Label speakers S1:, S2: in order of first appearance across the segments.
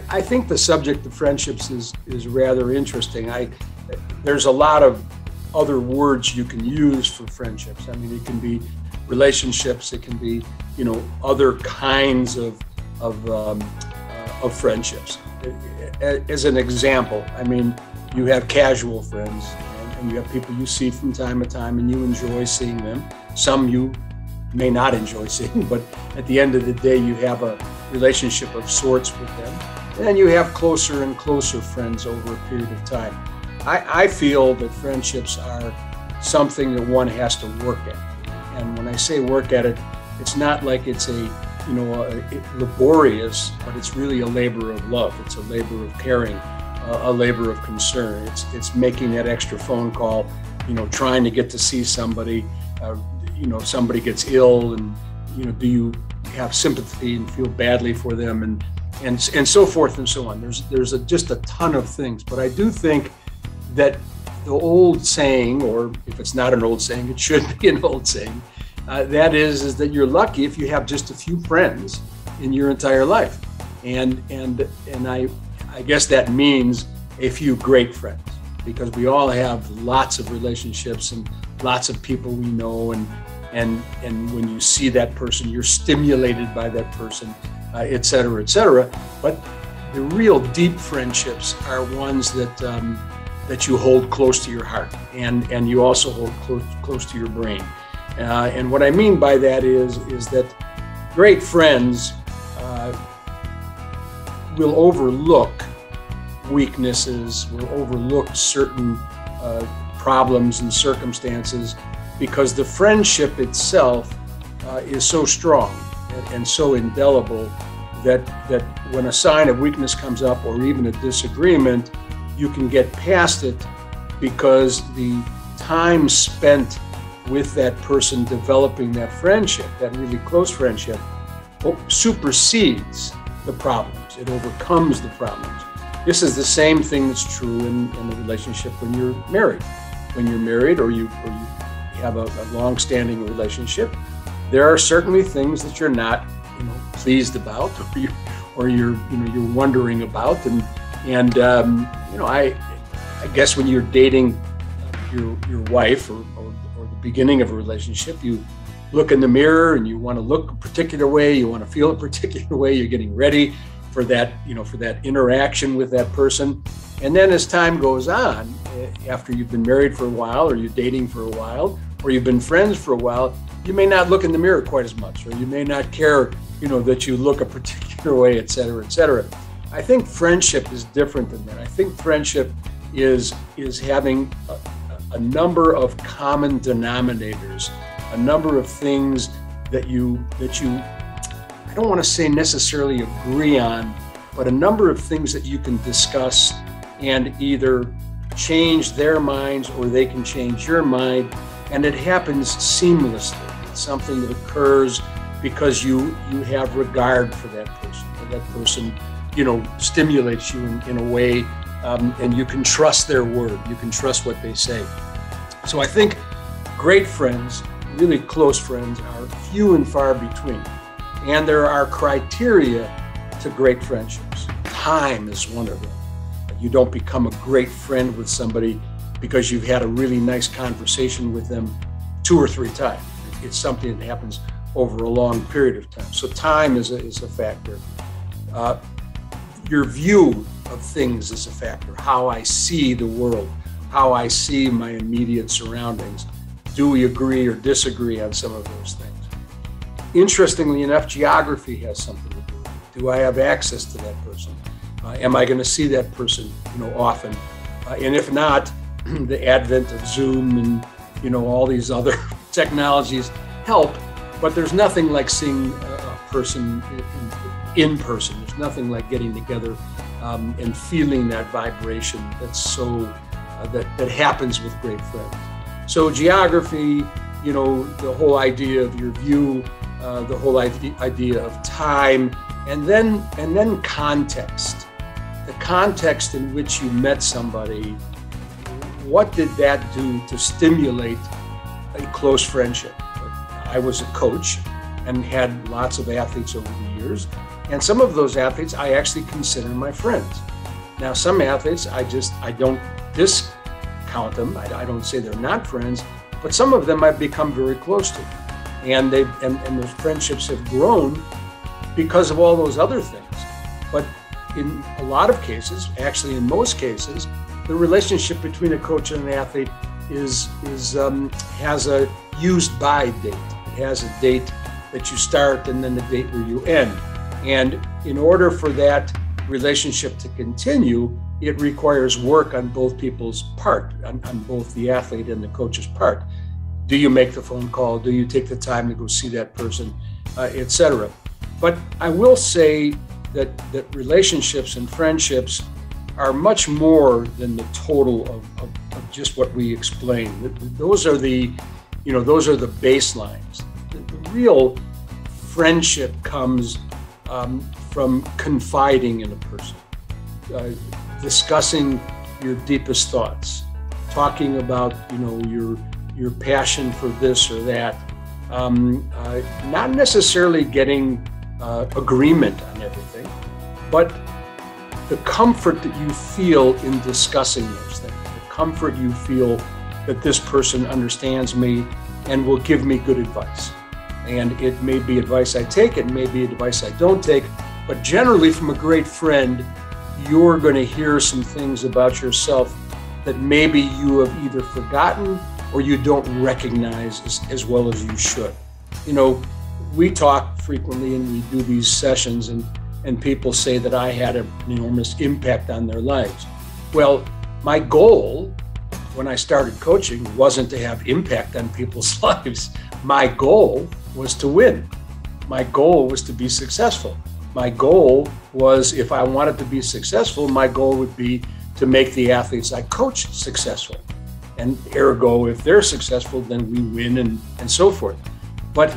S1: I think the subject of friendships is rather interesting. There's a lot of other words you can use for friendships. I mean, it can be relationships. It can be, other kinds of friendships. As an example, I mean, you have casual friends, and you have people you see from time to time, and you enjoy seeing them. Some you may not enjoy seeing, but at the end of the day, you have a relationship of sorts with them. And then you have closer and closer friends over a period of time. I feel that friendships are something that one has to work at. And when I say work at it, it's not like it's laborious, but it's really a labor of love. It's a labor of caring, a labor of concern. It's making that extra phone call, trying to get to see somebody. Somebody gets ill, and do you have sympathy and feel badly for them, and so forth and so on. There's just a ton of things, but I do think that the old saying, or if it's not an old saying, it should be an old saying, that is that you're lucky if you have just a few friends in your entire life, and I guess that means a few great friends, because we all have lots of relationships and lots of people we know, and when you see that person, you're stimulated by that person, et cetera, et cetera. But the real deep friendships are ones that you hold close to your heart, and you also hold close to your brain. And what I mean by that is that great friends will overlook weaknesses, will overlook certain problems and circumstances, because the friendship itself is so strong and so indelible that when a sign of weakness comes up, or even a disagreement, you can get past it, because the time spent with that person developing that friendship, that really close friendship, supersedes the problems. It overcomes the problems. This is the same thing that's true in the relationship when you're married. When you're married, or you have a long-standing relationship, there are certainly things that you're not, pleased about, or you're wondering about, and I guess when you're dating your wife, or the beginning of a relationship, you look in the mirror and you want to look a particular way, you want to feel a particular way, you're getting ready for that, for that interaction with that person. And then as time goes on, after you've been married for a while, or you're dating for a while, or you've been friends for a while, you may not look in the mirror quite as much, or you may not care, that you look a particular way, et cetera, et cetera. I think friendship is different than that. I think friendship is having a number of common denominators, a number of things that you I don't want to say necessarily agree on, but a number of things that you can discuss and either change their minds, or they can change your mind, and it happens seamlessly. It's something that occurs because you have regard for that person, or that person stimulates you in a way, and you can trust their word, you can trust what they say. So I think great friends, really close friends, are few and far between. And there are criteria to great friendships. Time is one of them. You don't become a great friend with somebody because you've had a really nice conversation with them 2 or 3 times. It's something that happens over a long period of time. So time is a factor. Your view of things is a factor. How I see the world, how I see my immediate surroundings. Do we agree or disagree on some of those things? Interestingly enough, geography has something to do with it. Do I have access to that person? Am I going to see that person, often? And if not, the advent of Zoom and all these other technologies help. But there's nothing like seeing a person in person. There's nothing like getting together and feeling that vibration that's so that happens with great friends. So geography, the whole idea of your view, the whole idea of time, and then context. The context in which you met somebody. What did that do to stimulate a close friendship? I was a coach, and had lots of athletes over the years. And some of those athletes I actually consider my friends. Now, some athletes, I don't discount them. I don't say they're not friends, but some of them I've become very close to. And those friendships have grown because of all those other things. But in a lot of cases, actually in most cases, the relationship between a coach and an athlete has a used by date. It has a date that you start and then the date where you end. And in order for that relationship to continue, it requires work on both people's part, on both the athlete and the coach's part. Do you make the phone call? Do you take the time to go see that person, etc.? But I will say that relationships and friendships are much more than the total of just what we explained. Those are the baselines. The real friendship comes from confiding in a person, discussing your deepest thoughts, talking about your passion for this or that, not necessarily getting agreement on everything, but the comfort that you feel in discussing those things, the comfort you feel that this person understands me and will give me good advice. And it may be advice I take, it may be advice I don't take, but generally from a great friend, you're going to hear some things about yourself that maybe you have either forgotten or you don't recognize as well as you should. We talk frequently and we do these sessions and people say that I had an enormous impact on their lives. Well, my goal when I started coaching wasn't to have impact on people's lives. My goal was to win. My goal was to be successful. My goal was, if I wanted to be successful, my goal would be to make the athletes I coach successful. And ergo, if they're successful, then we win and so forth. But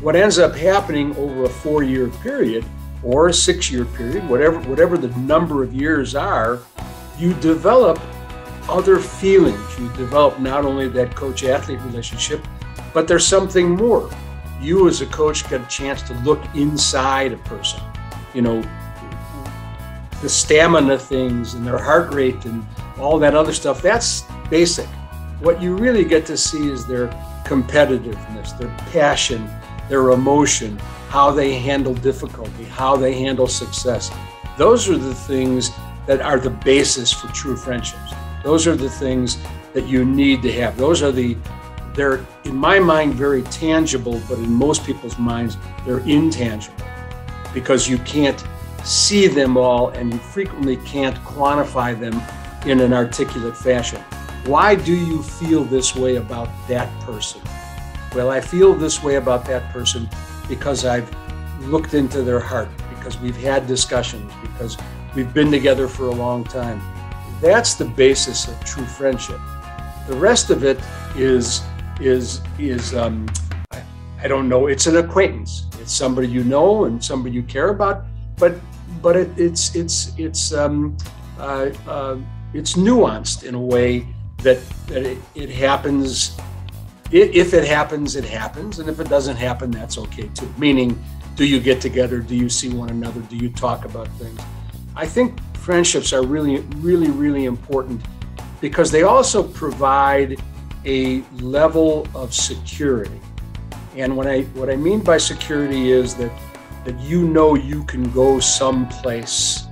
S1: what ends up happening over a 4-year period or a 6-year period, whatever the number of years are, you develop other feelings. You develop not only that coach-athlete relationship, but there's something more. You as a coach get a chance to look inside a person. The stamina things and their heart rate and all that other stuff, that's basic. What you really get to see is their competitiveness, their passion, their emotion, how they handle difficulty, how they handle success. Those are the things that are the basis for true friendships. Those are the things that you need to have. They're, in my mind, very tangible, but in most people's minds, they're intangible because you can't see them all and you frequently can't quantify them in an articulate fashion. Why do you feel this way about that person? Well, I feel this way about that person because I've looked into their heart, because we've had discussions, because we've been together for a long time. That's the basis of true friendship. The rest of it is I don't know. It's an acquaintance. It's somebody you know and somebody you care about, but it's nuanced in a way that it happens. If it happens, it happens, and if it doesn't happen, that's okay too. Meaning, do you get together? Do you see one another? Do you talk about things? I think friendships are really, really, really important because they also provide a level of security. And what I mean by security is that you can go someplace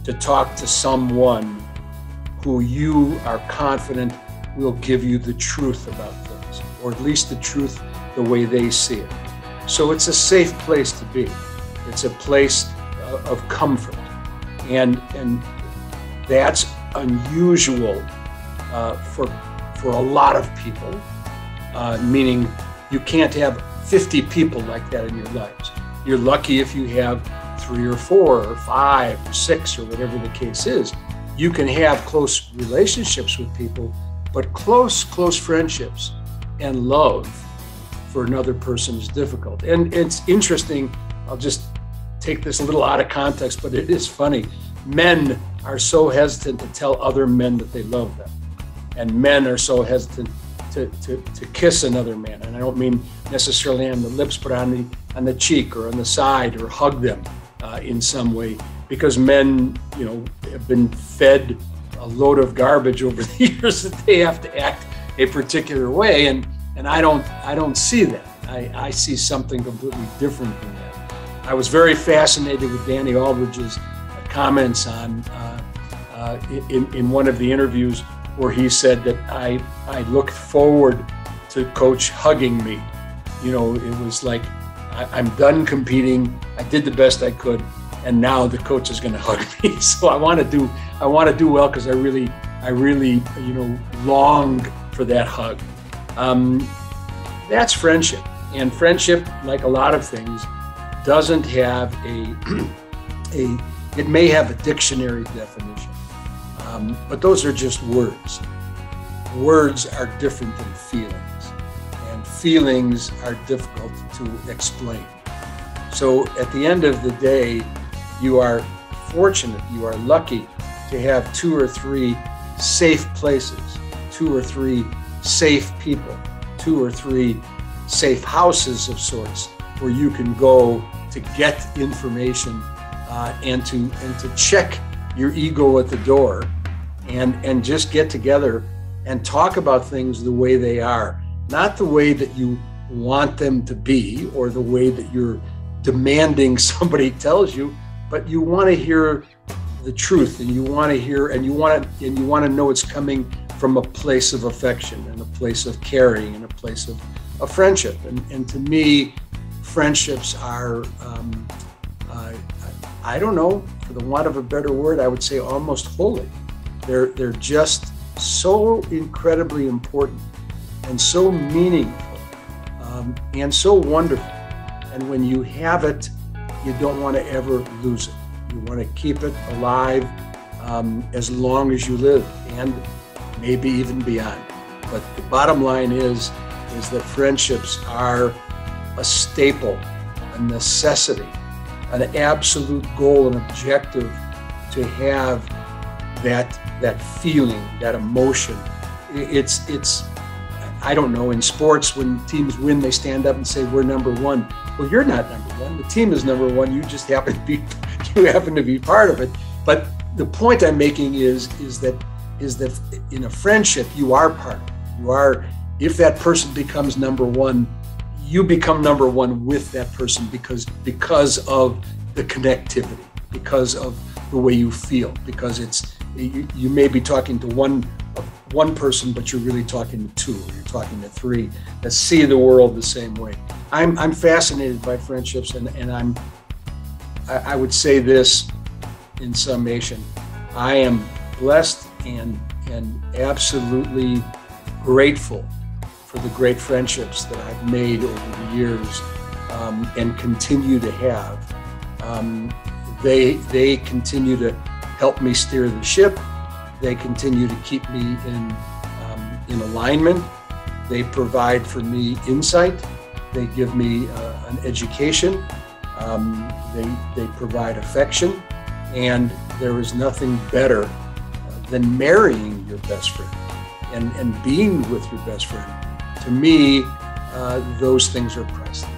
S1: to talk to someone who you are confident will give you the truth about things, or at least the truth the way they see it. So it's a safe place to be. It's a place of comfort. And that's unusual for a lot of people, meaning you can't have 50 people like that in your lives. You're lucky if you have 3 or 4 or 5 or 6 or whatever the case is. You can have close relationships with people, but close friendships and love for another person is difficult. And it's interesting, I'll just take this a little out of context, but it is funny. Men are so hesitant to tell other men that they love them. And men are so hesitant to kiss another man, and I don't mean necessarily on the lips, but on the cheek or on the side, or hug them in some way, because men, have been fed a load of garbage over the years that they have to act a particular way, and I don't see that. I see something completely different than that. I was very fascinated with Danny Aldridge's comments on in one of the interviews, where he said that I looked forward to Coach hugging me. It was like, I'm done competing. I did the best I could, and now the coach is going to hug me. So I want to do well, because I really long for that hug. That's friendship, and friendship, like a lot of things, doesn't have it may have a dictionary definition. But those are just words. Words are different than feelings, and feelings are difficult to explain. So at the end of the day, you are fortunate, you are lucky to have 2 or 3 safe places, 2 or 3 safe people, 2 or 3 safe houses of sorts, where you can go to get information and to check your ego at the door, and just get together and talk about things the way they are, not the way that you want them to be, or the way that you're demanding somebody tells you, but you want to hear the truth, and you want to hear, and you want to know it's coming from a place of affection, and a place of caring, and a place of friendship. And to me, friendships are, I don't know, for the want of a better word, I would say almost holy. They're just so incredibly important, and so meaningful, and so wonderful. And when you have it, you don't want to ever lose it. You want to keep it alive as long as you live, and maybe even beyond. But the bottom line is that friendships are a staple, a necessity, an absolute goal and objective, to have that feeling, that emotion. It's I don't know, in sports, when teams win, they stand up and say, we're number one. Well, you're not number one. The team is number one. You just happen to be part of it. But the point I'm making is that in a friendship, you are part of it. You are, if that person becomes number one, you become number one with that person, because of the connectivity, because of the way you feel, because you may be talking to one person, but you're really talking to 2, or you're talking to 3 that see the world the same way. I'm fascinated by friendships, and I would say this in summation: I am blessed and absolutely grateful for the great friendships that I've made over the years, and continue to have. They continue to help me steer the ship. They continue to keep me in alignment. They provide for me insight. They give me an education. They provide affection. And there is nothing better than marrying your best friend and being with your best friend. To me, those things are priceless.